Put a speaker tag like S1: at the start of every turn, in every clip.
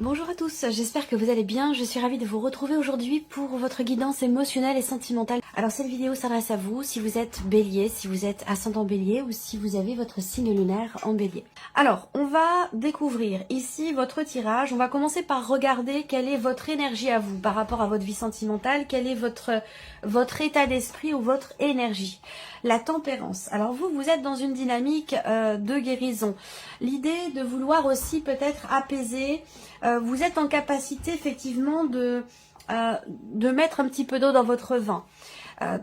S1: Bonjour à tous, j'espère que vous allez bien. Je suis ravie de vous retrouver aujourd'hui pour votre guidance émotionnelle et sentimentale. Alors cette vidéo s'adresse à vous si vous êtes bélier, si vous êtes ascendant bélier ou si vous avez votre signe lunaire en bélier. Alors on va découvrir ici votre tirage. On va commencer par regarder quelle est votre énergie à vous par rapport à votre vie sentimentale, quel est votre état d'esprit ou votre énergie. La tempérance. Alors vous êtes dans une dynamique de guérison. L'idée de vouloir aussi peut-être apaiser. Vous êtes en capacité effectivement de mettre un petit peu d'eau dans votre vin.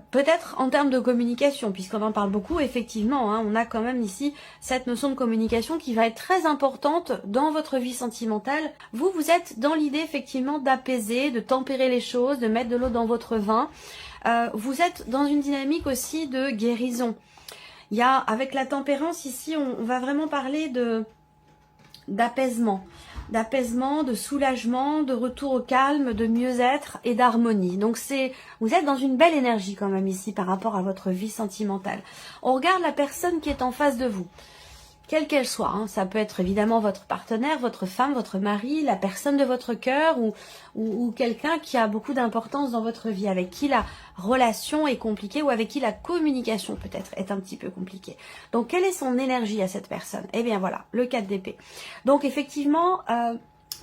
S1: Peut-être en termes de communication, puisqu'on en parle beaucoup, effectivement, on a quand même ici cette notion de communication qui va être très importante dans votre vie sentimentale. Vous êtes dans l'idée effectivement d'apaiser, de tempérer les choses, de mettre de l'eau dans votre vin. Vous êtes dans une dynamique aussi de guérison. Il y a, avec la tempérance ici, on va vraiment parler d'apaisement, de soulagement, de retour au calme, de mieux-être et d'harmonie. Donc vous êtes dans une belle énergie quand même ici par rapport à votre vie sentimentale. On regarde la personne qui est en face de vous, quelle qu'elle soit. Ça peut être évidemment votre partenaire, votre femme, votre mari, la personne de votre cœur ou quelqu'un qui a beaucoup d'importance dans votre vie, avec qui la relation est compliquée ou avec qui la communication peut-être est un petit peu compliquée. Donc quelle est son énergie à cette personne? Eh bien voilà, le 4 d'épée. Donc effectivement,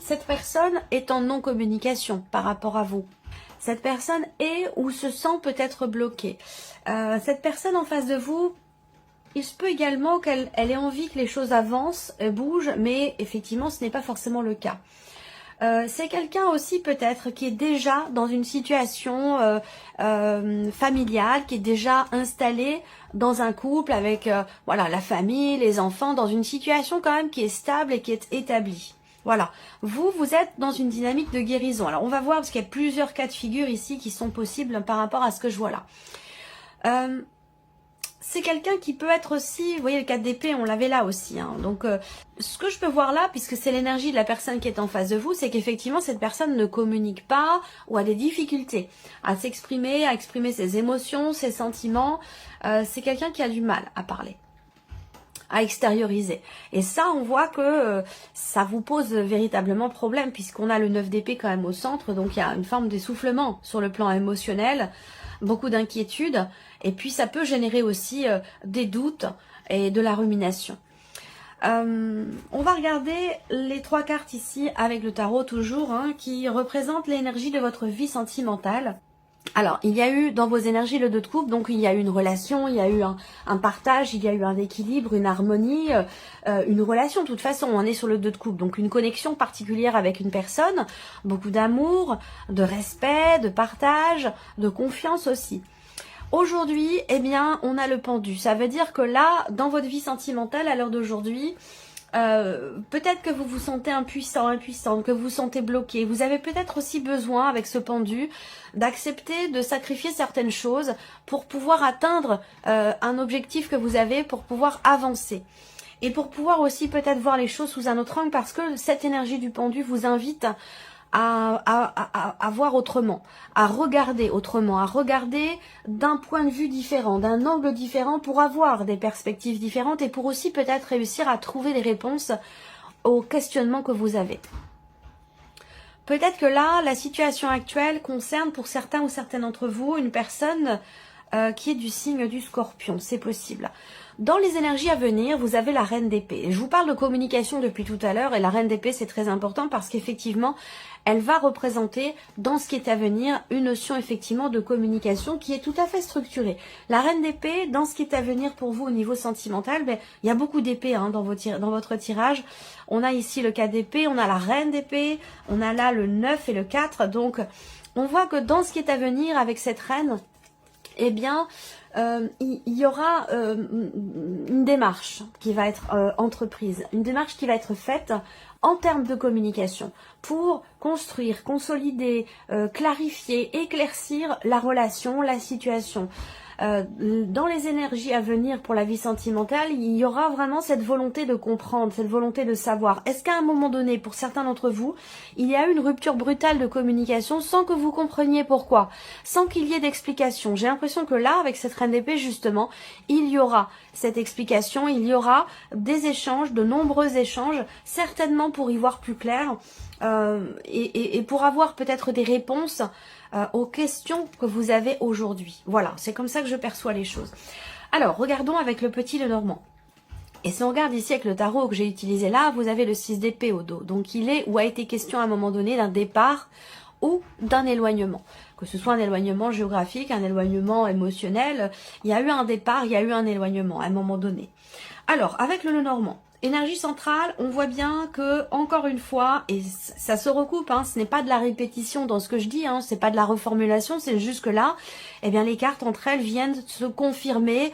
S1: cette personne est en non-communication par rapport à vous. Cette personne est ou se sent peut-être bloquée. Cette personne en face de vous, il se peut également qu'elle ait envie que les choses avancent, bougent, mais effectivement ce n'est pas forcément le cas. C'est quelqu'un aussi peut-être qui est déjà dans une situation familiale, qui est déjà installé dans un couple avec voilà, la famille, les enfants, dans une situation quand même qui est stable et qui est établie. Voilà, vous êtes dans une dynamique de guérison. Alors on va voir parce qu'il y a plusieurs cas de figure ici qui sont possibles par rapport à ce que je vois là. C'est quelqu'un qui peut être aussi, vous voyez le 4 d'épée, on l'avait là aussi. Donc ce que je peux voir là, puisque c'est l'énergie de la personne qui est en face de vous, c'est qu'effectivement cette personne ne communique pas ou a des difficultés à s'exprimer, à exprimer ses émotions, ses sentiments. C'est quelqu'un qui a du mal à parler, à extérioriser. Et ça, on voit que ça vous pose véritablement problème, puisqu'on a le 9 d'épée quand même au centre, donc il y a une forme d'essoufflement sur le plan émotionnel, beaucoup d'inquiétude, et puis ça peut générer aussi des doutes et de la rumination. On va regarder les 3 cartes ici avec le tarot toujours, qui représentent l'énergie de votre vie sentimentale. Alors, il y a eu dans vos énergies le 2 de coupe, donc il y a eu une relation, il y a eu un partage, il y a eu un équilibre, une harmonie, une relation. De toute façon, on est sur le 2 de coupe, donc une connexion particulière avec une personne, beaucoup d'amour, de respect, de partage, de confiance aussi. Aujourd'hui, eh bien, on a le pendu. Ça veut dire que là, dans votre vie sentimentale, à l'heure d'aujourd'hui, peut-être que vous vous sentez impuissante, que vous vous sentez bloqué. Vous avez peut-être aussi besoin, avec ce pendu, d'accepter de sacrifier certaines choses pour pouvoir atteindre un objectif que vous avez, pour pouvoir avancer. Et pour pouvoir aussi peut-être voir les choses sous un autre angle, parce que cette énergie du pendu vous invite à voir autrement, à regarder autrement, à regarder d'un point de vue différent, d'un angle différent, pour avoir des perspectives différentes et pour aussi peut-être réussir à trouver des réponses aux questionnements que vous avez. Peut-être que là, la situation actuelle concerne pour certains ou certaines d'entre vous une personne qui est du signe du Scorpion, c'est possible. Dans les énergies à venir, vous avez la reine d'épée. Je vous parle de communication depuis tout à l'heure et la reine d'épée c'est très important parce qu'effectivement, elle va représenter dans ce qui est à venir une notion effectivement de communication qui est tout à fait structurée. La reine d'épée, dans ce qui est à venir pour vous au niveau sentimental, il y a beaucoup d'épées dans votre tirage. On a ici le 4 d'épée, on a la reine d'épée, on a là le 9 et le 4. Donc on voit que dans ce qui est à venir avec cette reine, eh bien, il y aura une démarche qui va être entreprise, une démarche qui va être faite en termes de communication pour construire, consolider, clarifier, éclaircir la relation, la situation. Dans les énergies à venir pour la vie sentimentale, il y aura vraiment cette volonté de comprendre, cette volonté de savoir. Est-ce qu'à un moment donné, pour certains d'entre vous, il y a eu une rupture brutale de communication sans que vous compreniez pourquoi, sans qu'il y ait d'explication? J'ai l'impression que là, avec cette reine d'épée, justement, il y aura cette explication, il y aura des échanges, de nombreux échanges, certainement pour y voir plus clair. et pour avoir peut-être des réponses aux questions que vous avez aujourd'hui. Voilà, c'est comme ça que je perçois les choses. Alors, regardons avec le petit Lenormand. Et si on regarde ici avec le tarot que j'ai utilisé là, vous avez le 6 d'épée au dos. Donc il est ou a été question à un moment donné d'un départ ou d'un éloignement. Que ce soit un éloignement géographique, un éloignement émotionnel, il y a eu un départ, il y a eu un éloignement à un moment donné. Alors, avec le Lenormand, énergie centrale, on voit bien que, encore une fois, et ça se recoupe, hein, ce n'est pas de la répétition dans ce que je dis, hein, c'est pas de la reformulation, c'est juste que là, eh bien, les cartes entre elles viennent se confirmer,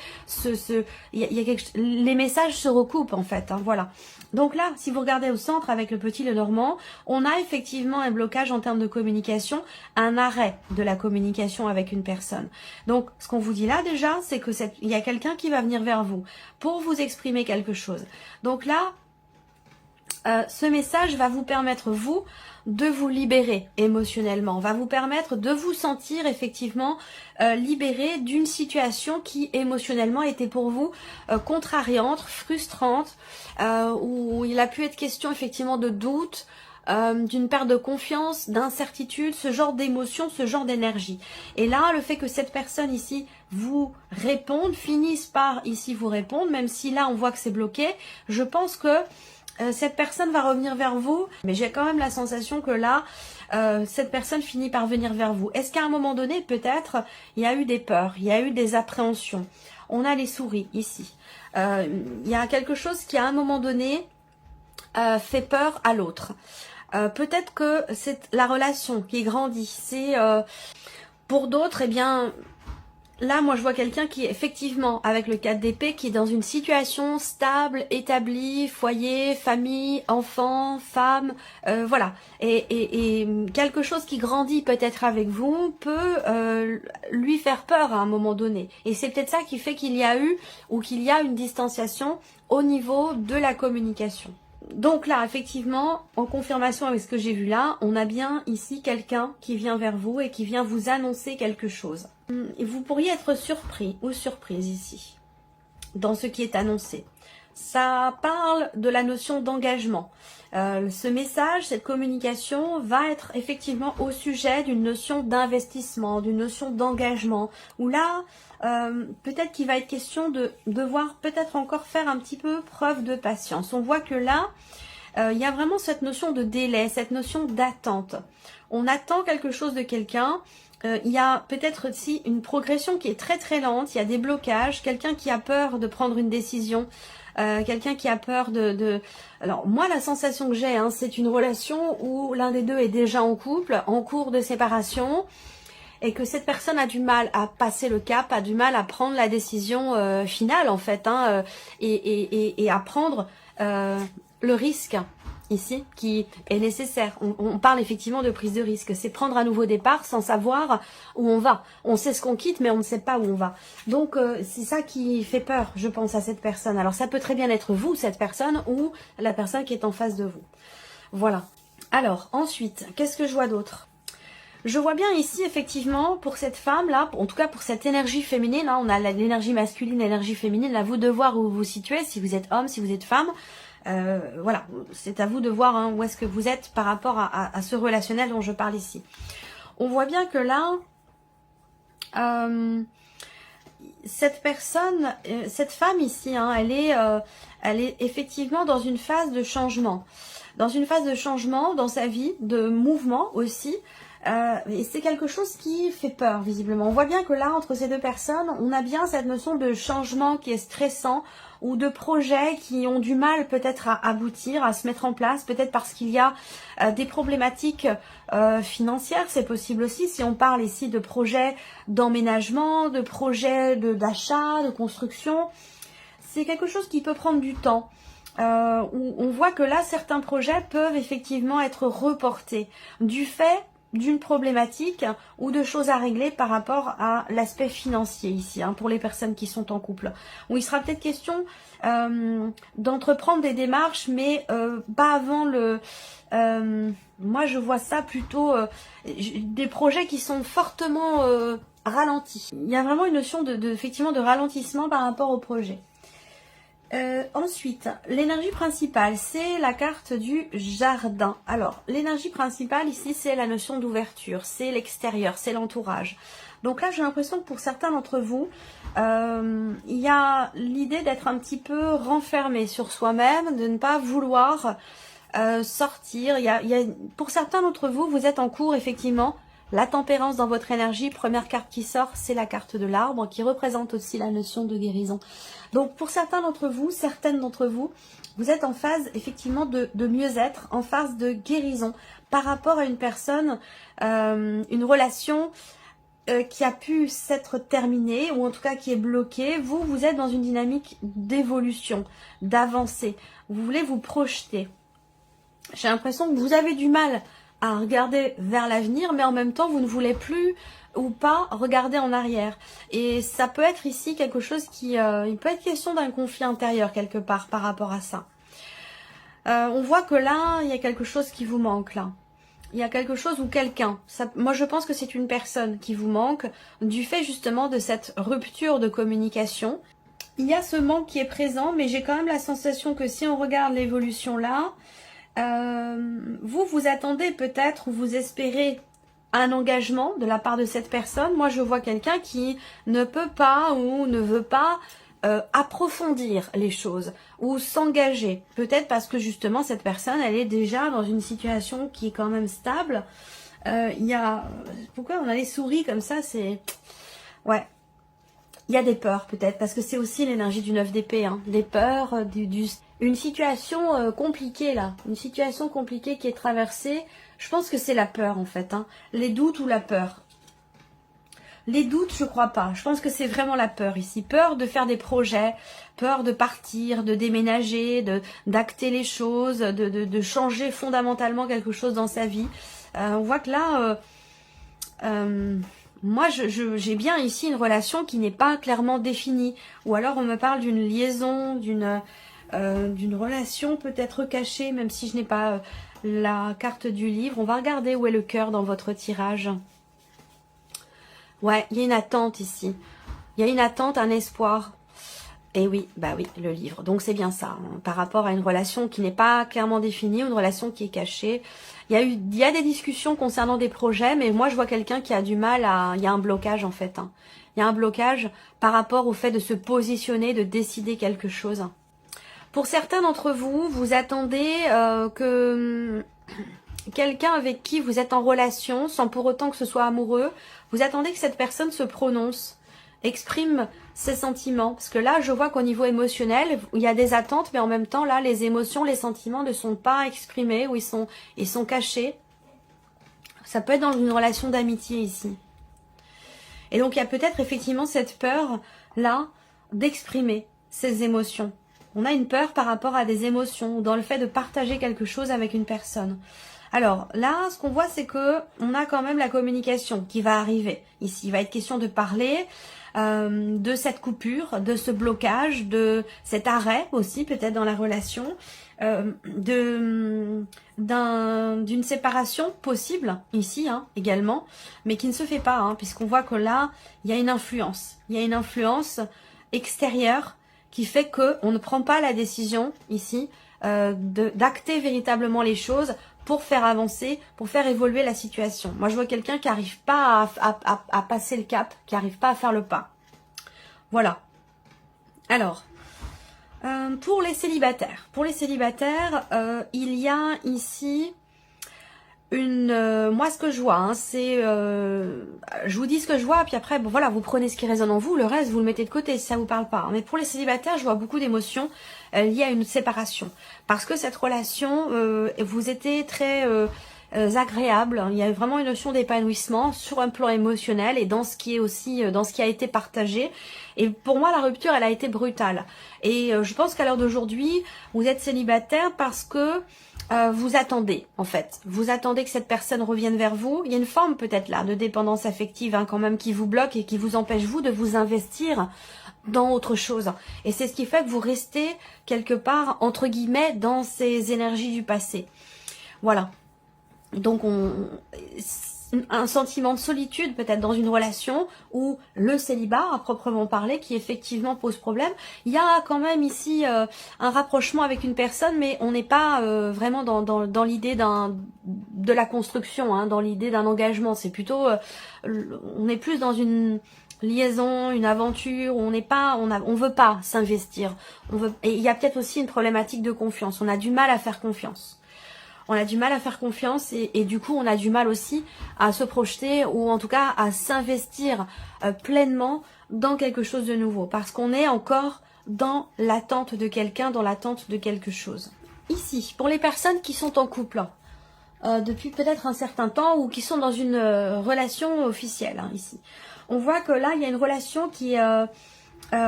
S1: les messages se recoupent en fait, hein, voilà. Donc là, si vous regardez au centre avec le petit Lenormand, on a effectivement un blocage en termes de communication, un arrêt de la communication avec une personne. Donc, ce qu'on vous dit là déjà, c'est que il y a quelqu'un qui va venir vers vous pour vous exprimer quelque chose. Donc là, ce message va vous permettre, vous, de vous libérer émotionnellement, va vous permettre de vous sentir effectivement libéré d'une situation qui émotionnellement était pour vous contrariante, frustrante, où il a pu être question effectivement de doute, d'une perte de confiance, d'incertitude, ce genre d'émotion, ce genre d'énergie. Et là, le fait que cette personne ici vous réponde, finisse par ici vous répondre, même si là on voit que c'est bloqué, je pense que cette personne va revenir vers vous, mais j'ai quand même la sensation que là, cette personne finit par venir vers vous. Est-ce qu'à un moment donné, peut-être, il y a eu des peurs, il y a eu des appréhensions. On a les souris ici. Il y a quelque chose qui, à un moment donné, fait peur à l'autre. Peut-être que c'est la relation qui grandit. C'est pour d'autres, eh bien... Là, moi, je vois quelqu'un qui est effectivement, avec le 4 d'épée, qui est dans une situation stable, établie, foyer, famille, enfant, femme, voilà. Et quelque chose qui grandit peut-être avec vous peut lui faire peur à un moment donné. Et c'est peut-être ça qui fait qu'il y a eu ou qu'il y a une distanciation au niveau de la communication. Donc là, effectivement, en confirmation avec ce que j'ai vu là, on a bien ici quelqu'un qui vient vers vous et qui vient vous annoncer quelque chose. Et vous pourriez être surpris ou surprise ici, dans ce qui est annoncé. Ça parle de la notion d'engagement. Ce message, cette communication va être effectivement au sujet d'une notion d'investissement, d'une notion d'engagement, où là, peut-être qu'il va être question de devoir peut-être encore faire un petit peu preuve de patience. On voit que là, il y a vraiment cette notion de délai, cette notion d'attente. On attend quelque chose de quelqu'un. Il y a peut-être aussi une progression qui est très très lente, il y a des blocages, quelqu'un qui a peur de prendre une décision, quelqu'un qui a peur Alors moi la sensation que j'ai, hein, c'est une relation où l'un des deux est déjà en couple, en cours de séparation, et que cette personne a du mal à passer le cap, a du mal à prendre la décision finale en fait, hein, et à prendre le risque ici qui est nécessaire. On parle effectivement de prise de risque. C'est prendre un nouveau départ sans savoir où on va. On sait ce qu'on quitte, mais on ne sait pas où on va. Donc c'est ça qui fait peur, je pense, à cette personne. Alors ça peut très bien être vous, cette personne, ou la personne qui est en face de vous. Voilà. Alors ensuite, qu'est-ce que je vois d'autre ? Je vois bien ici, effectivement, pour cette femme-là, en tout cas pour cette énergie féminine, hein, on a l'énergie masculine, l'énergie féminine, à vous de voir où vous vous situez, si vous êtes homme, si vous êtes femme. Voilà, c'est à vous de voir hein, où est-ce que vous êtes par rapport à ce relationnel dont je parle ici. On voit bien que là, cette personne, cette femme ici, hein, elle est effectivement dans une phase de changement. Dans une phase de changement dans sa vie, de mouvement aussi. Et c'est quelque chose qui fait peur visiblement. On voit bien que là, entre ces deux personnes, on a bien cette notion de changement qui est stressant ou de projets qui ont du mal peut-être à aboutir, à se mettre en place, peut-être parce qu'il y a des problématiques financières, c'est possible aussi si on parle ici de projets d'emménagement, de projets d'achat, de construction. C'est quelque chose qui peut prendre du temps. Où on voit que là, certains projets peuvent effectivement être reportés du fait d'une problématique ou de choses à régler par rapport à l'aspect financier ici, hein, pour les personnes qui sont en couple. Où il sera peut-être question d'entreprendre des démarches, mais pas avant le... moi, je vois ça plutôt des projets qui sont fortement ralentis. Il y a vraiment une notion effectivement de ralentissement par rapport au projet. Ensuite, l'énergie principale, c'est la carte du jardin. Alors, l'énergie principale ici, c'est la notion d'ouverture, c'est l'extérieur, c'est l'entourage. Donc là, j'ai l'impression que pour certains d'entre vous, il y a l'idée d'être un petit peu renfermé sur soi-même, de ne pas vouloir sortir. Pour certains d'entre vous, vous êtes en cours, effectivement, la tempérance dans votre énergie. Première carte qui sort, c'est la carte de l'arbre, qui représente aussi la notion de guérison. Donc pour certains d'entre vous, certaines d'entre vous, vous êtes en phase effectivement de mieux-être, en phase de guérison par rapport à une personne, une relation qui a pu s'être terminée ou en tout cas qui est bloquée. Vous êtes dans une dynamique d'évolution, d'avancée. Vous voulez vous projeter. J'ai l'impression que vous avez du mal à regarder vers l'avenir, mais en même temps, vous ne voulez plus ou pas regarder en arrière. Et ça peut être ici quelque chose qui... il peut être question d'un conflit intérieur quelque part par rapport à ça. On voit que là, il y a quelque chose qui vous manque là. Il y a quelque chose ou quelqu'un. Moi, je pense que c'est une personne qui vous manque du fait justement de cette rupture de communication. Il y a ce manque qui est présent, mais j'ai quand même la sensation que si on regarde l'évolution là, vous attendez peut-être ou vous espérez un engagement de la part de cette personne. Moi, je vois quelqu'un qui ne peut pas ou ne veut pas approfondir les choses ou s'engager. Peut-être parce que justement, cette personne, elle est déjà dans une situation qui est quand même stable. Pourquoi on a les souris comme ça? C'est... Ouais. Il y a des peurs peut-être, parce que c'est aussi l'énergie du 9 d'épée. Hein. Des peurs, une situation compliquée là. Une situation compliquée qui est traversée. Je pense que c'est la peur en fait. Hein. Les doutes ou la peur. Les doutes, je crois pas. Je pense que c'est vraiment la peur ici. Peur de faire des projets, peur de partir, de déménager, d'acter les choses, de changer fondamentalement quelque chose dans sa vie. On voit que là, moi, j'ai bien ici une relation qui n'est pas clairement définie. Ou alors on me parle d'une liaison, d'une relation peut-être cachée, même si je n'ai pas la carte du livre. On va regarder où est le cœur dans votre tirage. Ouais, il y a une attente ici. Il y a une attente, un espoir. Et oui, bah oui, le livre. Donc c'est bien ça. Hein, par rapport à une relation qui n'est pas clairement définie, une relation qui est cachée. Il y a des discussions concernant des projets, mais moi je vois quelqu'un qui a du mal à... Il y a un blocage en fait. Hein. Il y a un blocage par rapport au fait de se positionner, de décider quelque chose. Pour certains d'entre vous, vous attendez que... quelqu'un avec qui vous êtes en relation, sans pour autant que ce soit amoureux, vous attendez que cette personne se prononce, exprime ses sentiments. Parce que là, je vois qu'au niveau émotionnel, il y a des attentes, mais en même temps, là, les émotions, les sentiments ne sont pas exprimés ou ils sont cachés. Ça peut être dans une relation d'amitié ici. Et donc, il y a peut-être effectivement cette peur, là, d'exprimer ces émotions. On a une peur par rapport à des émotions, dans le fait de partager quelque chose avec une personne. Alors là, ce qu'on voit, c'est que on a quand même la communication qui va arriver. Ici, il va être question de parler de cette coupure, de ce blocage, de cet arrêt aussi peut-être dans la relation, d'une séparation possible ici également, mais qui ne se fait pas, puisqu'on voit que là, il y a une influence. Il y a une influence extérieure qui fait qu'on ne prend pas la décision ici d'acter véritablement les choses pour faire avancer, pour faire évoluer la situation. Moi, je vois quelqu'un qui n'arrive pas à passer le cap, qui n'arrive pas à faire le pas. Voilà. Alors, pour les célibataires, il y a ici moi, ce que je vois, c'est... je vous dis ce que je vois, puis après, bon, voilà, vous prenez ce qui résonne en vous, le reste, vous le mettez de côté si ça vous parle pas. Mais pour les célibataires, je vois beaucoup d'émotions liées à une séparation. Parce que cette relation, vous étiez très agréable. Il y a vraiment une notion d'épanouissement sur un plan émotionnel et dans ce qui est aussi, dans ce qui a été partagé. Et pour moi, la rupture, elle a été brutale. Et je pense qu'à l'heure d'aujourd'hui, vous êtes célibataire parce que vous attendez, en fait. Vous attendez que cette personne revienne vers vous. Il y a une forme peut-être là de dépendance affective quand même qui vous bloque et qui vous empêche vous de vous investir dans autre chose. Et c'est ce qui fait que vous restez quelque part, entre guillemets, dans ces énergies du passé. Voilà. Donc un sentiment de solitude peut-être dans une relation, ou le célibat à proprement parler qui effectivement pose problème. Il y a quand même ici un rapprochement avec une personne, mais on n'est pas vraiment dans l'idée de la construction, hein, dans l'idée d'un engagement. C'est plutôt, on est plus dans une liaison, une aventure, où on veut pas s'investir. Et il y a peut-être aussi une problématique de confiance. On a du mal à faire confiance. On a du mal à faire confiance et du coup on a du mal aussi à se projeter, ou en tout cas à s'investir pleinement dans quelque chose de nouveau, parce qu'on est encore dans l'attente de quelqu'un, dans l'attente de quelque chose. Ici, pour les personnes qui sont en couple depuis peut-être un certain temps, ou qui sont dans une relation officielle, hein, ici, on voit que là il y a une relation qui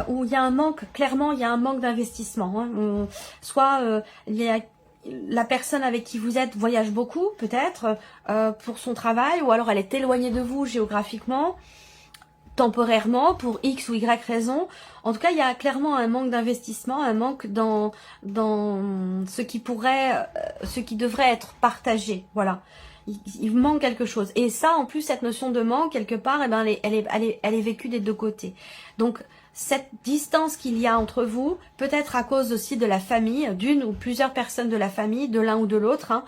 S1: où il y a un manque, clairement il y a un manque d'investissement, hein. Soit il y a la personne avec qui vous êtes voyage beaucoup, peut-être, pour son travail, ou alors elle est éloignée de vous géographiquement, temporairement, pour X ou Y raison. En tout cas, il y a clairement un manque d'investissement, un manque dans ce qui devrait être partagé. Voilà. Il manque quelque chose. Et ça, en plus, cette notion de manque, quelque part, eh ben, elle est vécue des deux côtés. Donc, cette distance qu'il y a entre vous, peut-être à cause aussi de la famille, d'une ou plusieurs personnes de la famille, de l'un ou de l'autre, hein,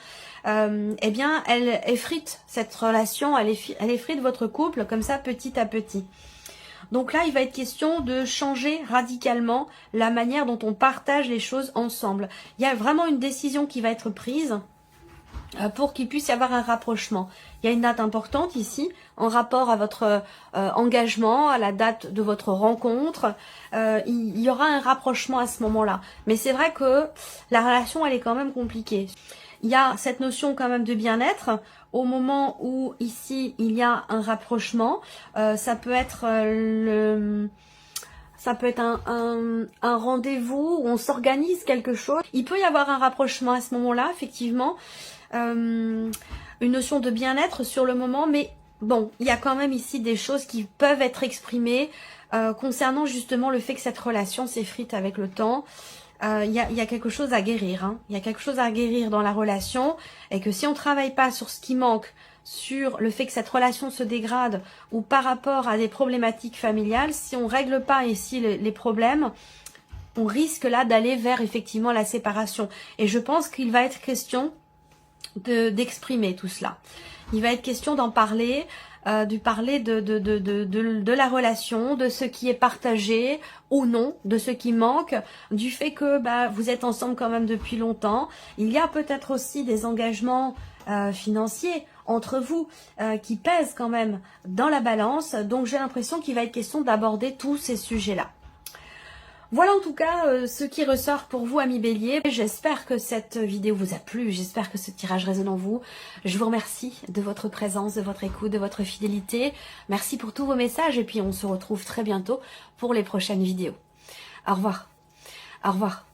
S1: eh bien, elle effrite cette relation, elle effrite votre couple, comme ça, petit à petit. Donc là, il va être question de changer radicalement la manière dont on partage les choses ensemble. Il y a vraiment une décision qui va être prise pour qu'il puisse y avoir un rapprochement. Il y a une date importante ici, en rapport à votre engagement, à la date de votre rencontre. Il y aura un rapprochement à ce moment-là. Mais c'est vrai que la relation, elle est quand même compliquée. Il y a cette notion quand même de bien-être. Au moment où ici, il y a un rapprochement, ça peut être un rendez-vous où on s'organise quelque chose. Il peut y avoir un rapprochement à ce moment-là, effectivement. Une notion de bien-être sur le moment, mais bon, il y a quand même ici des choses qui peuvent être exprimées concernant justement le fait que cette relation s'effrite avec le temps. Il y a quelque chose à guérir, hein. Il y a quelque chose à guérir dans la relation, et que si on travaille pas sur ce qui manque, sur le fait que cette relation se dégrade, ou par rapport à des problématiques familiales, si on règle pas ici les problèmes, on risque là d'aller vers effectivement la séparation. Et je pense qu'il va être question d'exprimer tout cela. Il va être question d'en parler, de parler de la relation, de ce qui est partagé ou non, de ce qui manque, du fait que vous êtes ensemble quand même depuis longtemps. Il y a peut-être aussi des engagements financiers entre vous qui pèsent quand même dans la balance. Donc j'ai l'impression qu'il va être question d'aborder tous ces sujets-là. Voilà en tout cas ce qui ressort pour vous, amis Bélier. J'espère que cette vidéo vous a plu, j'espère que ce tirage résonne en vous. Je vous remercie de votre présence, de votre écoute, de votre fidélité. Merci pour tous vos messages et puis on se retrouve très bientôt pour les prochaines vidéos. Au revoir. Au revoir.